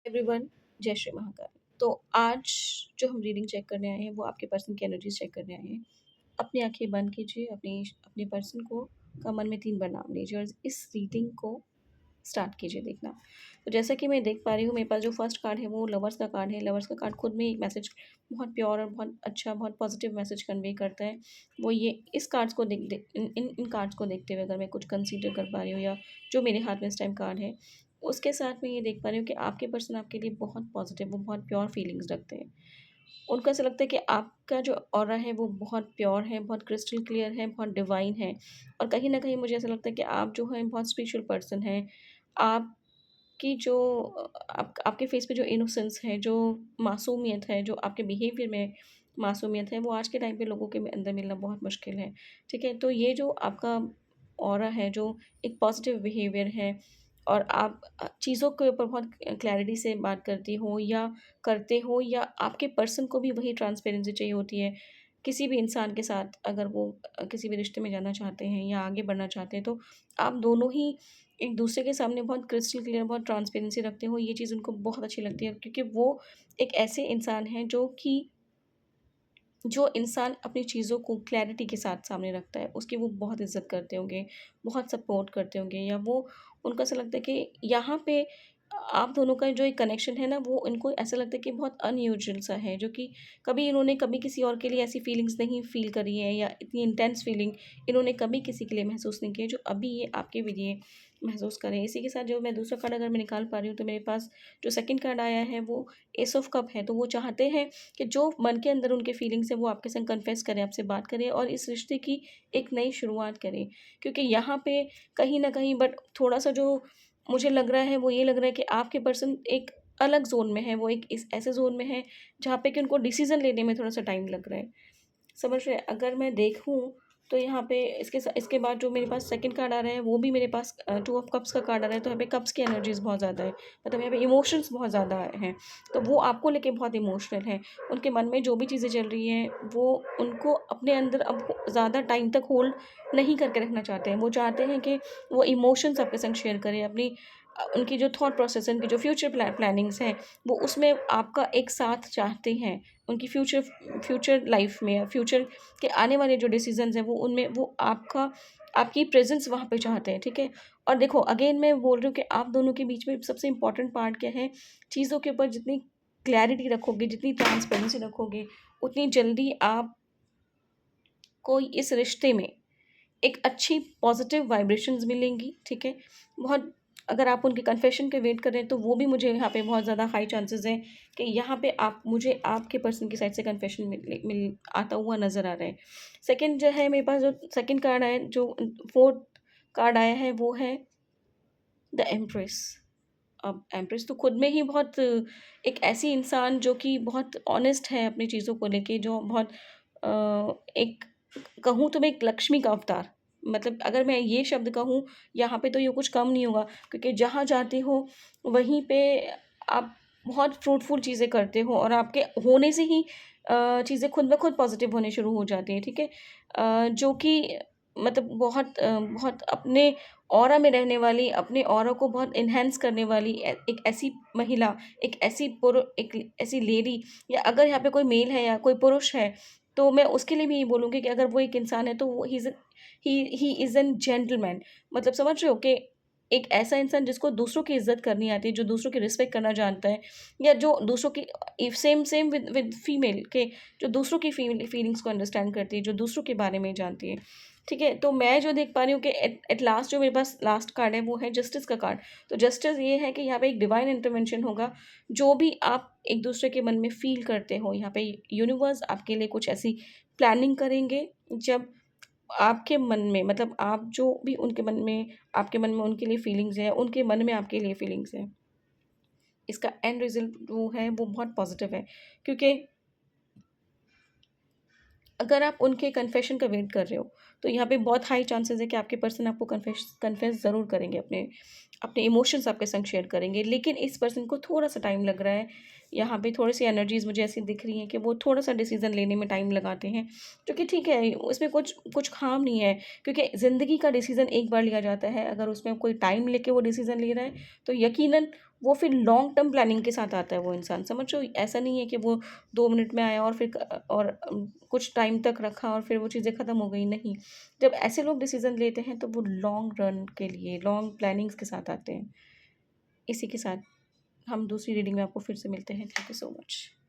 Everyone, जय श्री महाकाल। तो आज जो हम रीडिंग चेक करने आए हैं वो आपके पर्सन की एनर्जीज चेक करने आए हैं। अपनी आंखें बंद कीजिए, अपनी अपने पर्सन को का मन में 3 बार नाम लीजिए और इस रीडिंग को स्टार्ट कीजिए देखना। तो जैसा कि मैं देख पा रही हूँ, मेरे पास जो फर्स्ट कार्ड है वो लवर्स का कार्ड है। लवर्स का कार्ड खुद में एक मैसेज बहुत प्योर और बहुत अच्छा, बहुत पॉजिटिव मैसेज कन्वे करता है। वो ये इस कार्ड्स को देख देख इन कार्ड्स को देखते हुए अगर मैं कुछ कंसीडर कर पा रही हूँ या जो मेरे हाथ में इस टाइम कार्ड है, उसके साथ मैं ये देख पा रही हूँ कि आपके पर्सन आपके लिए बहुत पॉजिटिव, वो बहुत प्योर फीलिंग्स रखते हैं। उनको ऐसा लगता है कि आपका जो ऑरा है वो बहुत प्योर है, बहुत क्रिस्टल क्लियर है, बहुत डिवाइन है और कहीं न कहीं मुझे ऐसा लगता है कि आप जो हैं बहुत स्पिरिचुअल पर्सन हैं। आपकी जो आपके फेस पे जो इनोसेंस है, जो मासूमियत है, जो आपके बिहेवियर में मासूमियत है, वो आज के टाइम पे लोगों के अंदर मिलना बहुत मुश्किल है, ठीक है? तो ये जो आपका ऑरा है, जो एक पॉजिटिव बिहेवियर है और आप चीज़ों के ऊपर बहुत क्लैरिटी से बात करती हो या करते हो या आपके पर्सन को भी वही ट्रांसपेरेंसी चाहिए होती है। किसी भी इंसान के साथ अगर वो किसी भी रिश्ते में जाना चाहते हैं या आगे बढ़ना चाहते हैं, तो आप दोनों ही एक-दूसरे के सामने बहुत क्रिस्टल क्लियर, बहुत ट्रांसपेरेंसी रखते हो। ये चीज़ उनको बहुत अच्छी लगती है क्योंकि वो एक ऐसे इंसान हैं जो इंसान अपनी चीज़ों को क्लैरिटी के साथ सामने रखता है, उसकी वो बहुत इज़्ज़त करते होंगे, बहुत सपोर्ट करते होंगे या वो उनको ऐसा लगता है कि यहाँ पे आप दोनों का जो एक कनेक्शन है ना, वो इनको ऐसा लगता है कि बहुत अनयूजुअल सा है, जो कि कभी इन्होंने कभी किसी और के लिए ऐसी फीलिंग्स नहीं फ़ील करी है या इतनी इंटेंस फीलिंग इन्होंने कभी किसी के लिए महसूस नहीं की है, जो अभी ये आपके लिए महसूस करें। इसी के साथ जो मैं दूसरा कार्ड अगर मैं निकाल पा रही हूँ, तो मेरे पास जो सेकंड कार्ड आया है, वो एस ऑफ कप है। तो वो चाहते हैं कि जो मन के अंदर उनके फीलिंग्स हैं वो आपके संग कन्फेस करें, आपसे बात करें और इस रिश्ते की एक नई शुरुआत करें। क्योंकि यहाँ पे कहीं न कहीं बट थोड़ा-सा जो मुझे लग रहा है वो ये लग रहा है कि आपके पर्सन एक अलग ज़ोन में है, वो एक इस ऐसे ज़ोन में है जहाँ पे कि उनको डिसीज़न लेने में थोड़ा-सा टाइम लग रहा है। समझ रहे हैं? अगर मैं देखूँ तो यहाँ पे इसके बाद जो मेरे पास सेकंड कार्ड आ रहा है वो भी मेरे पास टू ऑफ कप्स का कार्ड आ रहा है, तो यहाँ पे कप्स की एनर्जीज़ बहुत ज़्यादा है। मतलब यहाँ पे इमोशंस बहुत ज़्यादा हैं, तो वो आपको लेके बहुत इमोशनल हैं। उनके मन में जो भी चीज़ें चल रही हैं वो उनको अपने अंदर अब ज़्यादा टाइम तक होल्ड नहीं करके रखना चाहते हैं। वो चाहते हैं कि वो इमोशंस आपके संग शेयर करें, अपनी उनकी जो थॉट प्रोसेस है, उनकी जो फ्यूचर प्लानिंग्स हैं, वो उसमें आपका एक साथ चाहते हैं। उनकी फ्यूचर फ्यूचर लाइफ में या फ्यूचर के आने वाले जो डिसीज़न्स हैं वो उनमें वो आपकी प्रेज़ेंस वहाँ पे चाहते हैं, ठीक है? और देखो अगेन मैं बोल रही हूँ कि आप दोनों के बीच में सबसे इम्पोर्टेंट पार्ट क्या है, चीज़ों के ऊपर जितनी क्लैरिटी रखोगे, जितनी ट्रांसपेरेंसी रखोगे, उतनी जल्दी आपको इस रिश्ते में एक अच्छी पॉज़िटिव वाइब्रेशंस मिलेंगी, ठीक है? बहुत अगर आप उनके कन्फेशन के वेट कर रहे हैं, तो वो भी मुझे यहाँ पे बहुत ज़्यादा हाई चांसेज़ हैं कि यहाँ पे आप मुझे आपके पर्सन की साइड से कन्फेशन मिल आता हुआ नज़र आ रहा है। सेकंड जो है मेरे पास जो सेकंड कार्ड आया जो फोर्थ कार्ड आया है वो है द एम्प्रेस। अब एम्प्रेस तो खुद में ही बहुत एक ऐसी इंसान जो कि बहुत ऑनेस्ट है अपनी चीज़ों को लेके, जो बहुत एक कहूँ तो मैं एक लक्ष्मी का अवतार, मतलब अगर मैं ये शब्द कहूँ यहाँ पे तो ये कुछ कम नहीं होगा क्योंकि जहाँ जाते हो वहीं पे आप बहुत फ्रूटफुल चीज़ें करते हो और आपके होने से ही चीज़ें खुद ब खुद पॉजिटिव होने शुरू हो जाती हैं, ठीक है? जो कि मतलब बहुत अपने ऑरा में रहने वाली, अपने ऑरा को बहुत एनहांस करने वाली एक ऐसी महिला, एक ऐसी लेडी या अगर यहाँ पे कोई मेल है या कोई पुरुष है, तो मैं उसके लिए भी ये बोलूँगी कि अगर वो एक इंसान है तो वो ही इज़ एन जेंटलमैन। मतलब समझ रहे हो कि एक ऐसा इंसान जिसको दूसरों की इज़्ज़त करनी आती है, जो दूसरों की रिस्पेक्ट करना जानता है या जो दूसरों की if same same with female के जो दूसरों की फीलिंग्स को अंडरस्टैंड करती है, जो दूसरों के बारे में जानती है। ठीक है? तो मैं जो देख पा रही हूँ कि एट एट लास्ट जो मेरे पास लास्ट कार्ड है वो है जस्टिस का कार्ड। तो जस्टिस ये है कि यहाँ पे एक डिवाइन इंटरवेंशन होगा, जो भी आप एक-दूसरे के मन में फ़ील करते हो, यहाँ पे यूनिवर्स आपके लिए कुछ ऐसी प्लानिंग करेंगे, जब आपके मन में मतलब आप जो भी उनके मन में आपके मन में उनके लिए फीलिंग्स है, उनके मन में आपके लिए फीलिंग्स है। इसका एंड रिज़ल्ट जो है वो बहुत पॉज़िटिव है, क्योंकि अगर आप उनके कन्फेशन का वेट कर रहे हो, तो यहाँ पे बहुत हाई चांसेज़ है कि आपके पर्सन आपको कन्फेस ज़रूर करेंगे, अपने अपने इमोशंस आपके संग शेयर करेंगे। लेकिन इस पर्सन को थोड़ा-सा टाइम लग रहा है। यहाँ पे थोड़ी-सी एनर्जीज़ मुझे ऐसी दिख रही हैं कि वो थोड़ा-सा डिसीज़न लेने में टाइम लगाते हैं, जो कि ठीक है, उसमें कुछ कुछ हार्म नहीं है, क्योंकि ज़िंदगी का डिसीज़न एक बार लिया जाता है। अगर उसमें कोई टाइम लेके वो डिसीज़न ले रहा है, तो यकीनन वो फिर लॉन्ग टर्म प्लानिंग के साथ आता है वो इंसान, समझ रहे हो? ऐसा नहीं है कि वो 2 मिनट में आया और फिर कुछ टाइम तक रखा और फिर वो चीज़ें ख़त्म हो गई, नहीं। जब ऐसे लोग डिसीज़न लेते हैं तो वो लॉन्ग रन के लिए, लॉन्ग प्लानिंग्स के साथ आते हैं। इसी के साथ हम दूसरी रीडिंग में आपको फिर से मिलते हैं। Thank you so much.